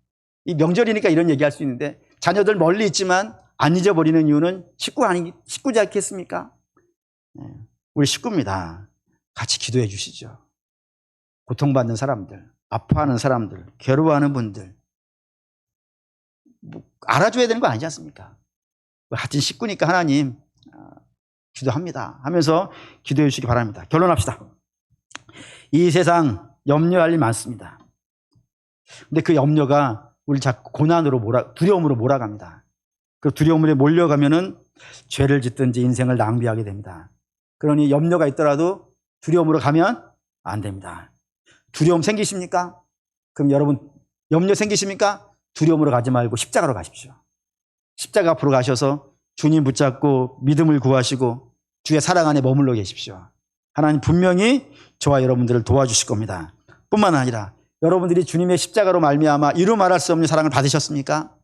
이 명절이니까 이런 얘기할 수 있는데 자녀들 멀리 있지만 안 잊어버리는 이유는 식구지 않겠습니까? 우리 식구입니다. 같이 기도해 주시죠. 고통받는 사람들, 아파하는 사람들, 괴로워하는 분들 알아줘야 되는 거 아니지 않습니까? 하여튼 식구니까 하나님 기도합니다 하면서 기도해 주시기 바랍니다. 결론합시다. 이 세상 염려할 일 많습니다. 근데 그 염려가 우리 자꾸 고난으로 두려움으로 몰아갑니다. 그 두려움에 몰려가면은 죄를 짓든지 인생을 낭비하게 됩니다. 그러니 염려가 있더라도 두려움으로 가면 안 됩니다. 두려움 생기십니까? 그럼 여러분 염려 생기십니까? 두려움으로 가지 말고 십자가로 가십시오. 십자가 앞으로 가셔서 주님 붙잡고 믿음을 구하시고 주의 사랑 안에 머물러 계십시오. 하나님 분명히 저와 여러분들을 도와주실 겁니다. 뿐만 아니라 여러분들이 주님의 십자가로 말미암아 이루 말할 수 없는 사랑을 받으셨습니까?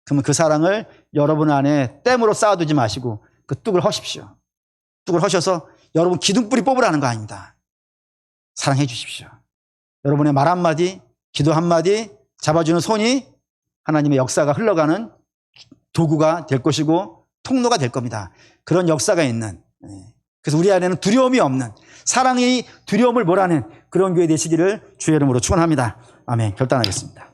그러면 그 사랑을 여러분 안에 댐으로 쌓아두지 마시고 그 뚝을 허십시오. 뚝을 허셔서 여러분 기둥뿌리 뽑으라는 거 아닙니다. 사랑해 주십시오. 여러분의 말 한마디, 기도 한마디, 잡아주는 손이 하나님의 역사가 흘러가는 도구가 될 것이고 통로가 될 겁니다. 그런 역사가 있는, 그래서 우리 안에는 두려움이 없는, 사랑이 두려움을 몰아낸 그런 교회 되시기를 주의 이름으로 축원합니다. 아멘. 결단하겠습니다.